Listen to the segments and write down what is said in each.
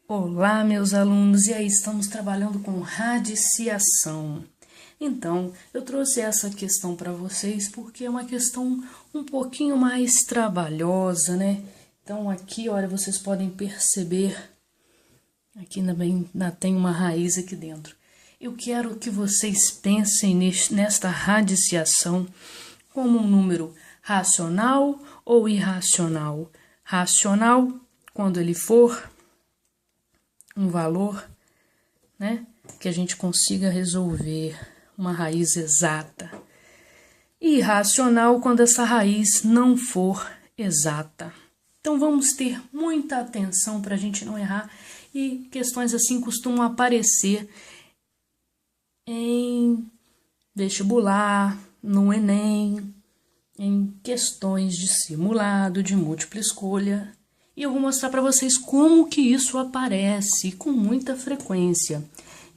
Olá, meus alunos, e aí estamos trabalhando com radiciação. Então, eu trouxe essa questão para vocês porque é uma questão um pouquinho mais trabalhosa, né? Então, aqui, olha, vocês podem perceber, aqui ainda tem uma raiz aqui dentro. Eu quero que vocês pensem nesta radiciação como um número racional ou irracional. Racional, quando ele for um valor, né, que a gente consiga resolver uma raiz exata. E irracional quando essa raiz não for exata. Então vamos ter muita atenção para a gente não errar. E questões assim costumam aparecer em vestibular, no Enem, em questões de simulado, de múltipla escolha. E eu vou mostrar para vocês como que isso aparece com muita frequência.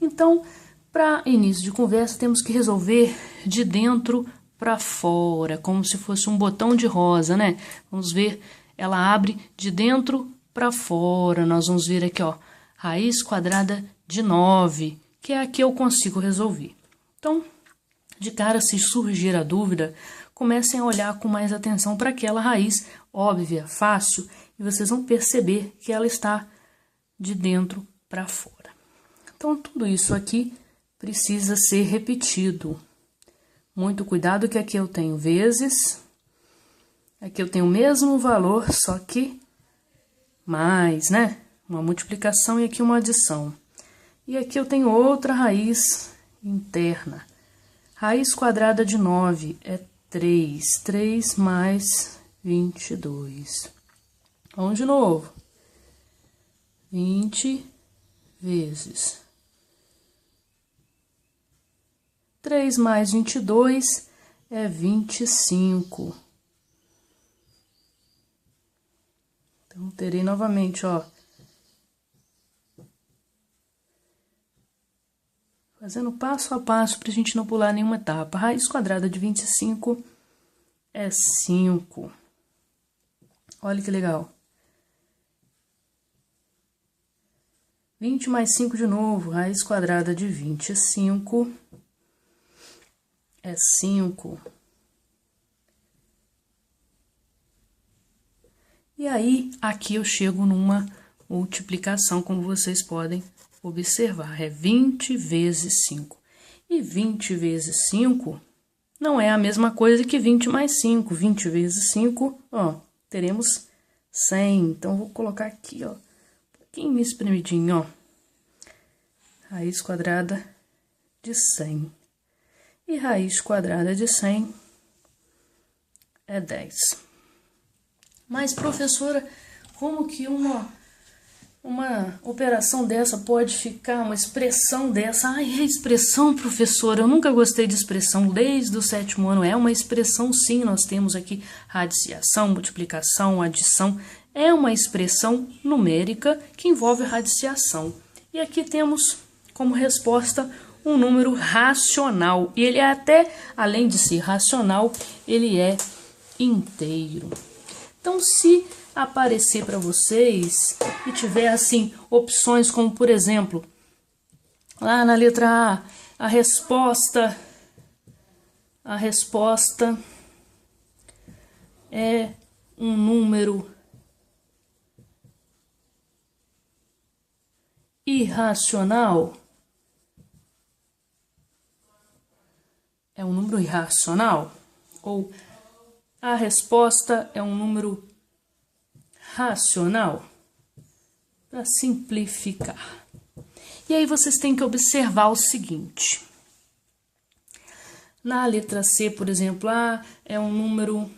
Então, para início de conversa, temos que resolver de dentro para fora, como se fosse um botão de rosa, né? Vamos ver, ela abre de dentro para fora. Nós vamos ver aqui, ó, raiz quadrada de 9, que é a que eu consigo resolver. Então, de cara, se surgir a dúvida, comecem a olhar com mais atenção para aquela raiz óbvia, fácil, e vocês vão perceber que ela está de dentro para fora. Então, tudo isso aqui precisa ser repetido. Muito cuidado que aqui eu tenho vezes, aqui eu tenho o mesmo valor, só que mais, né? Uma multiplicação e aqui uma adição. E aqui eu tenho outra raiz interna. Raiz quadrada de 9 é 3. 3 mais 22. Vamos de novo. 20 vezes 3 mais 22 é 25. Então, terei novamente, ó, fazendo passo a passo para a gente não pular nenhuma etapa. Raiz quadrada de 25 é 5. Olha que legal. 20 mais 5 de novo. Raiz quadrada de 25 é 5. E aí, aqui eu chego numa multiplicação, como vocês podem observar. É 20 vezes 5. E 20 vezes 5 não é a mesma coisa que 20 mais 5. 20 vezes 5, ó, teremos 100. Então, vou colocar aqui, ó, um pouquinho espremidinho, ó. Raiz quadrada de 100. E raiz quadrada de 100 é 10. Mas, professora, como que uma operação dessa pode ficar, uma expressão dessa? Ai, é expressão, professora, eu nunca gostei de expressão, desde o 7º ano é uma expressão sim, nós temos aqui radiciação, multiplicação, adição, é uma expressão numérica que envolve radiciação. E aqui temos como resposta um número racional, e ele é até, além de ser racional, ele é inteiro. Então, se aparecer para vocês e tiver assim opções como, por exemplo, lá na letra A, a resposta é um número irracional. É um número irracional? Ou a resposta é um número racional? Para simplificar. E aí vocês têm que observar o seguinte. Na letra C, por exemplo, é um número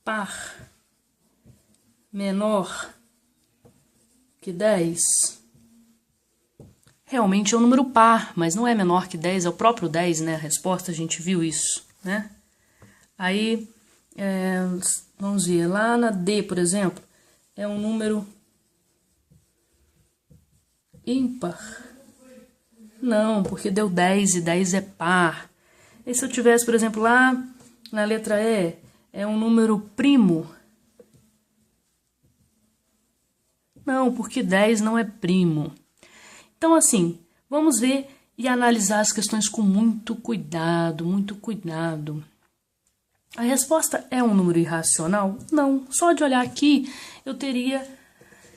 par menor que 10. Realmente é um número par, mas não é menor que 10, é o próprio 10, né? A resposta, a gente viu isso, né? Aí, vamos ver, lá na D, por exemplo, é um número ímpar. Não, porque deu 10 e 10 é par. E se eu tivesse, por exemplo, lá na letra E, é um número primo. Não, porque 10 não é primo. Então, assim, vamos ver e analisar as questões com muito cuidado, muito cuidado. A resposta é um número irracional? Não. Só de olhar aqui, eu teria,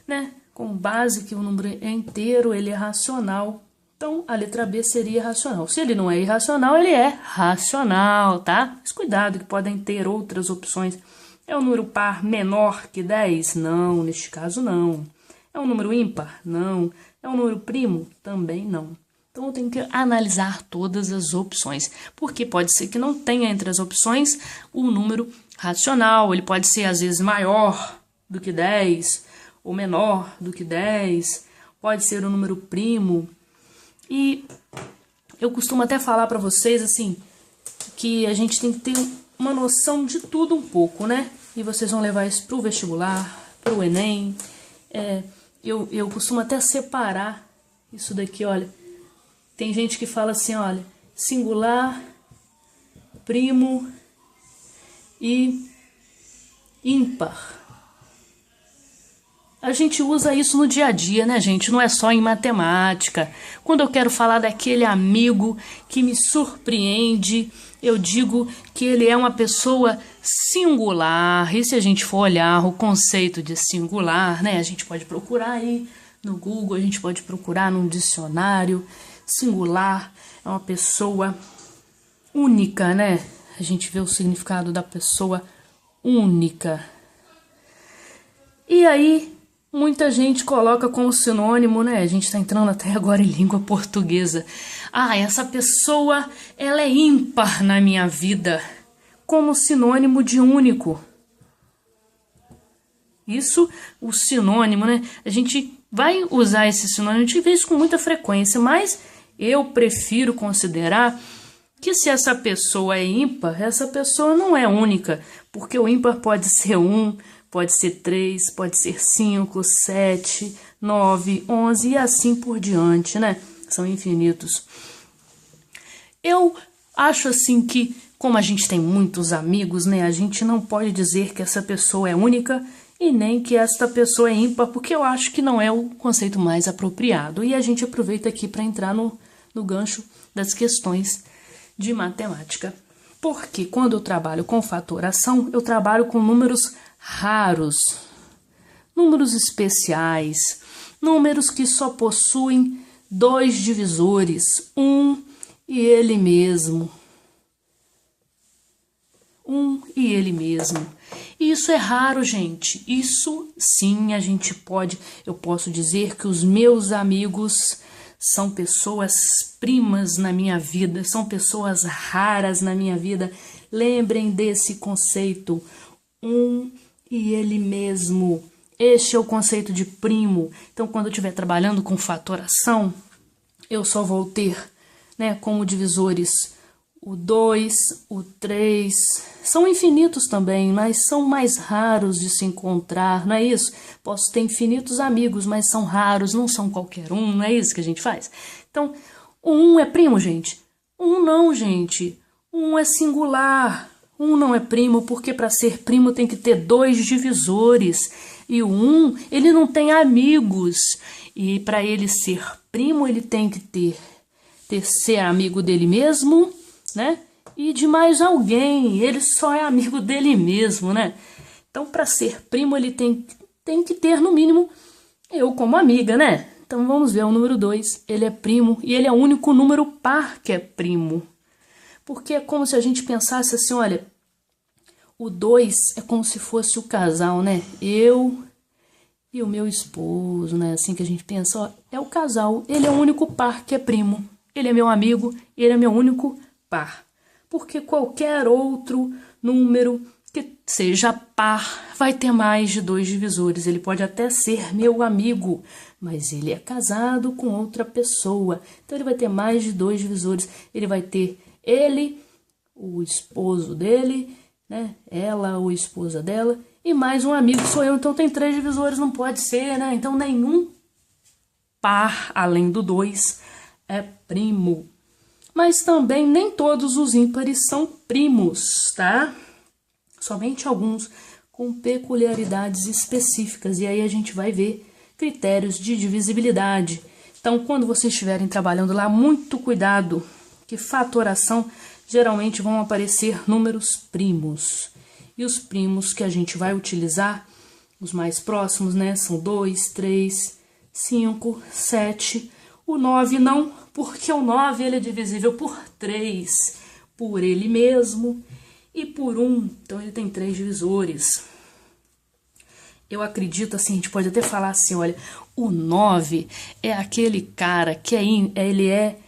né, com base que o número é inteiro, ele é racional. Então, a letra B seria racional. Se ele não é irracional, ele é racional, tá? Mas cuidado, que podem ter outras opções. É um número par menor que 10? Não, neste caso não. É um número ímpar? Não. É um número primo? Também não. Então, eu tenho que analisar todas as opções, porque pode ser que não tenha entre as opções o número racional. Ele pode ser, às vezes, maior do que 10, ou menor do que 10. Pode ser um número primo. E eu costumo até falar para vocês, assim, que a gente tem que ter uma noção de tudo um pouco, né? E vocês vão levar isso para o vestibular, para o Enem. Eu costumo até separar isso daqui, olha. Tem gente que fala assim, olha, singular, primo e ímpar. A gente usa isso no dia a dia, né, gente? Não é só em matemática. Quando eu quero falar daquele amigo que me surpreende, eu digo que ele é uma pessoa singular. E se a gente for olhar o conceito de singular, né, a gente pode procurar aí no Google, a gente pode procurar num dicionário. Singular é uma pessoa única, né? A gente vê o significado da pessoa única. E aí, muita gente coloca como sinônimo, né? A gente tá entrando até agora em língua portuguesa. Ah, essa pessoa, ela é ímpar na minha vida, como sinônimo de único. Isso, o sinônimo, né? A gente vai usar esse sinônimo, a gente vê isso com muita frequência, mas eu prefiro considerar que se essa pessoa é ímpar, essa pessoa não é única, porque o ímpar pode ser 1, pode ser 3, pode ser 5, 7, 9, 11 e assim por diante, né? São infinitos. Eu acho assim que, como a gente tem muitos amigos, né? A gente não pode dizer que essa pessoa é única e nem que esta pessoa é ímpar, porque eu acho que não é o conceito mais apropriado. E a gente aproveita aqui para entrar no gancho das questões de matemática. Porque quando eu trabalho com fatoração, eu trabalho com números raros, números especiais, números que só possuem 2 divisores, 1 e ele mesmo. 1 e ele mesmo. E isso é raro, gente. Isso sim, eu posso dizer que os meus amigos são pessoas primas na minha vida, são pessoas raras na minha vida. Lembrem desse conceito, 1 e ele mesmo. Este é o conceito de primo. Então, quando eu estiver trabalhando com fatoração, eu só vou ter, né, como divisores o 2, o 3, são infinitos também, mas são mais raros de se encontrar, não é isso? Posso ter infinitos amigos, mas são raros, não são qualquer um, não é isso que a gente faz? Então, o 1 é primo, gente? 1 não, gente. 1 é singular. 1 não é primo, porque para ser primo tem que ter 2 divisores. E o 1, ele não tem amigos. E para ele ser primo, ele tem que ser amigo dele mesmo, né? E de mais alguém, ele só é amigo dele mesmo, né? Então, para ser primo, ele tem que ter, no mínimo, eu como amiga, né? Então, vamos ver o número 2. Ele é primo e ele é o único número par que é primo. Porque é como se a gente pensasse assim, olha, o 2 é como se fosse o casal, né? Eu e o meu esposo, né? Assim que a gente pensa, ó, é o casal. Ele é o único par que é primo. Ele é meu amigo e ele é meu único par. Porque qualquer outro número que seja par vai ter mais de 2 divisores. Ele pode até ser meu amigo, mas ele é casado com outra pessoa. Então ele vai ter mais de 2 divisores. Ele vai ter ele, o esposo dele, né? Ela, ou esposa dela, e mais um amigo sou eu. Então tem 3 divisores, não pode ser, né? Então nenhum par além do 2 é primo. Mas também nem todos os ímpares são primos, tá? Somente alguns com peculiaridades específicas. E aí a gente vai ver critérios de divisibilidade. Então, quando vocês estiverem trabalhando lá, muito cuidado, que fatoração geralmente vão aparecer números primos. E os primos que a gente vai utilizar, os mais próximos, né, são 2, 3, 5, 7. O 9 não, porque o 9 ele é divisível por 3, por ele mesmo e por 1. Então, ele tem 3 divisores. Eu acredito assim, a gente pode até falar assim, olha, o 9 é aquele cara que ele é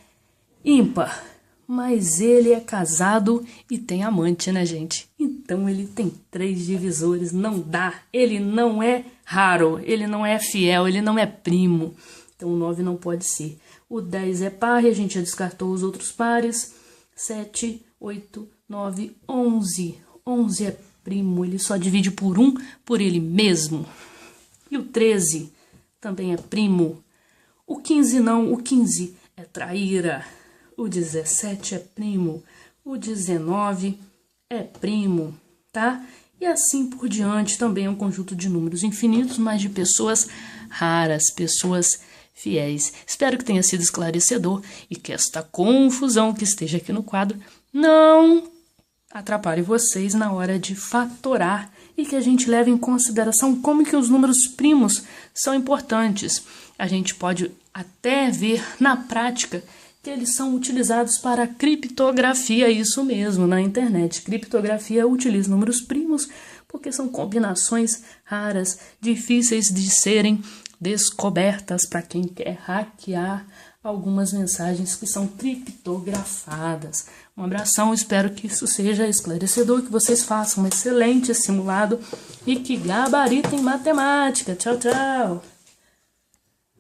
ímpar, mas ele é casado e tem amante, né, gente? Então ele tem 3 divisores, não dá. Ele não é raro, ele não é fiel, ele não é primo. Então o 9 não pode ser. O 10 é par e a gente já descartou os outros pares. 7, 8, 9, 11. 11 é primo, ele só divide por 1 por ele mesmo. E o 13 também é primo. O 15 não, o 15 é traíra. O 17 é primo. O 19 é primo, tá? E assim por diante, também é um conjunto de números infinitos, mas de pessoas raras, pessoas fiéis. Espero que tenha sido esclarecedor e que esta confusão que esteja aqui no quadro não atrapalhe vocês na hora de fatorar e que a gente leve em consideração como que os números primos são importantes. A gente pode até ver na prática que eles são utilizados para criptografia, isso mesmo, na internet. Criptografia utiliza números primos porque são combinações raras, difíceis de serem descobertas para quem quer hackear algumas mensagens que são criptografadas. Um abração, espero que isso seja esclarecedor, que vocês façam um excelente simulado e que gabaritem matemática. Tchau, tchau!